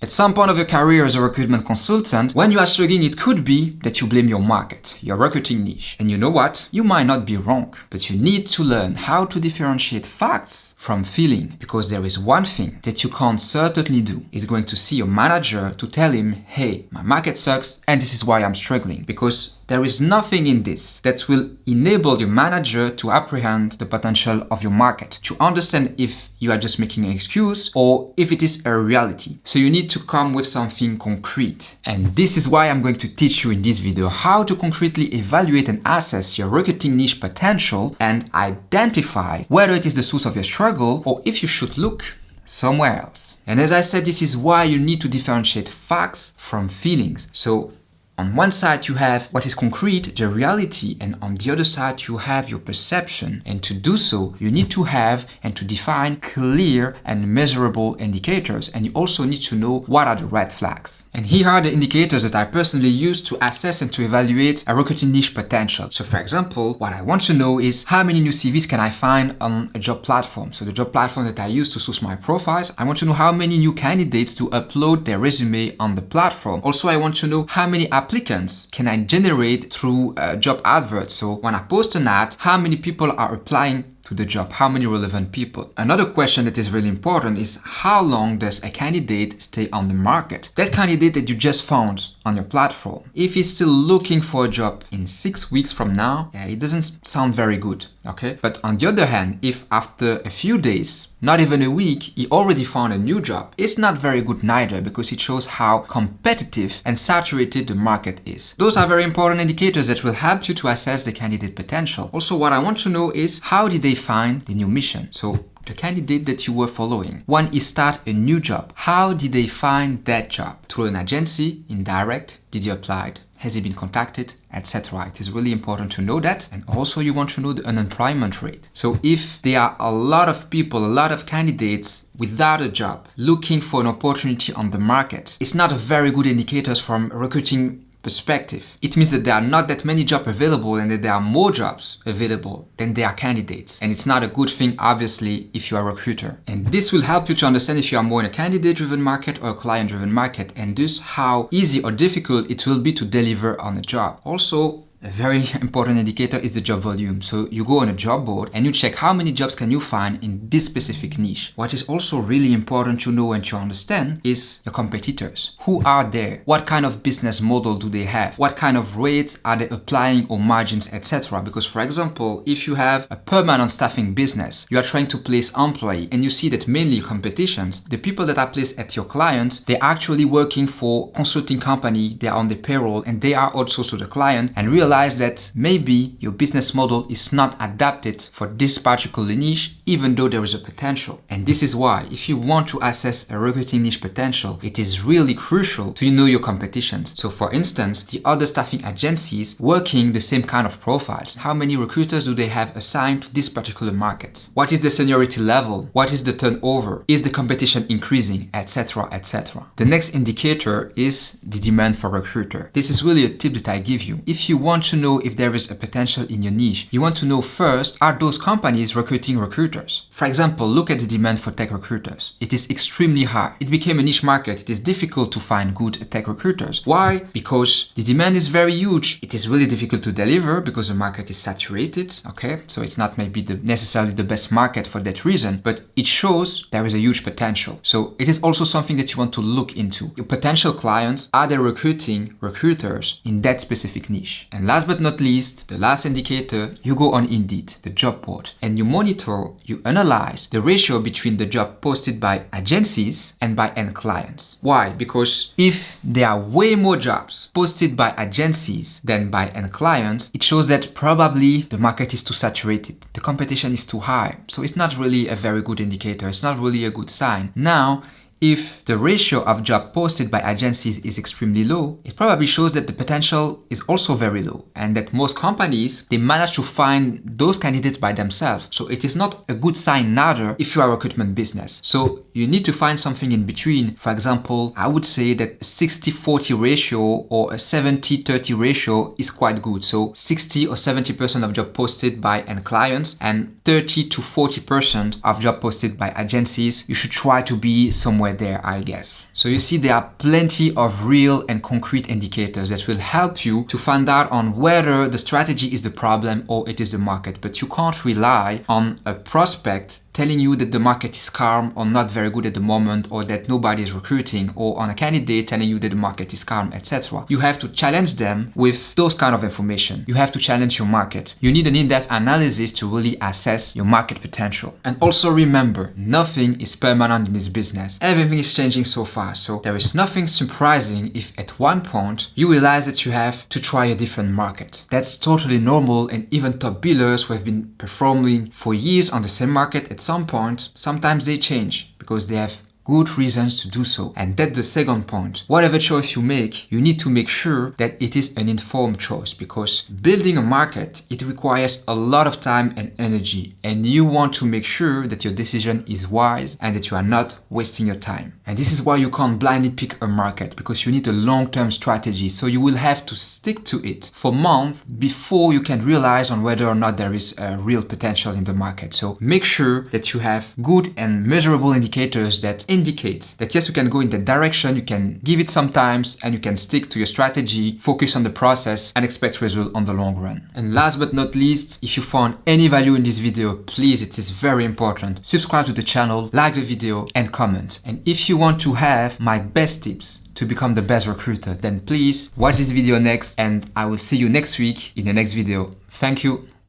At some point of your career as a recruitment consultant, when you are struggling, it could be that you blame your market, your recruiting niche. And you know what? You might not be wrong, but you need to learn how to differentiate facts from feeling, because there is one thing that you can't certainly do is going to see your manager to tell him, hey, my market sucks and this is why I'm struggling, because there is nothing in this that will enable your manager to apprehend the potential of your market, to understand if you are just making an excuse or if it is a reality. So you need to come with something concrete. And this is why I'm going to teach you in this video how to concretely evaluate and assess your recruiting niche potential and identify whether it is the source of your struggle or if you should look somewhere else. And as I said, this is why you need to differentiate facts from feelings. So on one side, you have what is concrete, the reality, and on the other side, you have your perception. And to do so, you need to have and to define clear and measurable indicators. And you also need to know what are the red flags. And here are the indicators that I personally use to assess and to evaluate a recruiting niche potential. So for example, what I want to know is how many new CVs can I find on a job platform? So the job platform that I use to source my profiles, I want to know how many new candidates to upload their resume on the platform. Also, I want to know how many applicants can I generate through job adverts. So when I post an ad, how many people are applying to the job, how many relevant people. Another question that is really important is how long does a candidate stay on the market? That candidate that you just found on your platform, if he's still looking for a job in 6 weeks from now, it doesn't sound very good, okay? But on the other hand, if after a few days, not even a week, he already found a new job, it's not very good neither, because it shows how competitive and saturated the market is. Those are very important indicators that will help you to assess the candidate potential. Also, what I want to know is how did they find the new mission? So the candidate that you were following, when he start a new job, how did they find that job? Through an agency, indirect, did he apply? Has he been contacted, etc. It is really important to know that. And also you want to know the unemployment rate. So if there are a lot of people, a lot of candidates without a job looking for an opportunity on the market, it's not a very good indicator from recruiting perspective. It means that there are not that many jobs available and that there are more jobs available than there are candidates. And it's not a good thing, obviously, if you are a recruiter. And this will help you to understand if you are more in a candidate-driven market or a client-driven market, and thus how easy or difficult it will be to deliver on a job. Also, a very important indicator is the job volume. So you go on a job board and you check how many jobs can you find in this specific niche. What is also really important to know and to understand is your competitors. Who are there? What kind of business model do they have? What kind of rates are they applying or margins, etc. Because for example, if you have a permanent staffing business, you are trying to place employee and you see that mainly competitions, the people that are placed at your client, they're actually working for consulting company, they are on the payroll and they are also to the client, and realize that maybe your business model is not adapted for this particular niche, even though there is a potential. And this is why, if you want to assess a recruiting niche potential, it is really crucial to know your competitions. So for instance, the other staffing agencies working the same kind of profiles, how many recruiters do they have assigned to this particular market? What is the seniority level? What is the turnover? Is the competition increasing, etc., etc. The next indicator is the demand for recruiter. This is really a tip that I give you. If you want to know if there is a potential in your niche, you want to know first, are those companies recruiting recruiters? For example, look at the demand for tech recruiters. It is extremely high. It became a niche market. It is difficult to find good tech recruiters. Why? Because the demand is very huge. It is really difficult to deliver because the market is saturated. Okay, so it's not maybe necessarily the best market for that reason, but it shows there is a huge potential. So it is also something that you want to look into. Your potential clients, are they recruiting recruiters in that specific niche? And last but not least, the last indicator, you go on Indeed, the job board, and you monitor, you analyze the ratio between the job posted by agencies and by end clients. Why? Because if there are way more jobs posted by agencies than by end clients, it shows that probably the market is too saturated. The competition is too high. So it's not really a very good indicator. It's not really a good sign. Now, if the ratio of job posted by agencies is extremely low, it probably shows that the potential is also very low and that most companies, they manage to find those candidates by themselves. So it is not a good sign neither if you are a recruitment business. So you need to find something in between. For example, I would say that a 60-40 ratio or a 70-30 ratio is quite good. So 60 or 70% of job posted by end clients and 30 to 40% of job posted by agencies. You should try to be somewhere somewhere there, I guess. So you see, there are plenty of real and concrete indicators that will help you to find out on whether the strategy is the problem or it is the market. But you can't rely on a prospect telling you that the market is calm or not very good at the moment, or that nobody is recruiting, or on a candidate telling you that the market is calm, etc. You have to challenge them with those kind of information. You have to challenge your market. You need an in-depth analysis to really assess your market potential. And also remember, nothing is permanent in this business. Everything is changing so fast. So there is nothing surprising if at one point you realize that you have to try a different market. That's totally normal, and even top billers who have been performing for years on the same market, at some point, sometimes they change because they have good reasons to do so. And that's the second point. Whatever choice you make, you need to make sure that it is an informed choice, because building a market, it requires a lot of time and energy, and you want to make sure that your decision is wise and that you are not wasting your time. And this is why you can't blindly pick a market, because you need a long-term strategy. So you will have to stick to it for months before you can realize on whether or not there is a real potential in the market. So make sure that you have good and measurable indicators that indicate that yes, you can go in that direction, you can give it some time, and you can stick to your strategy, focus on the process, and expect results on the long run. And last but not least, if you found any value in this video, please, it is very important, subscribe to the channel, like the video, and comment. And if you want to have my best tips to become the best recruiter, then please watch this video next, and I will see you next week in the next video. Thank you.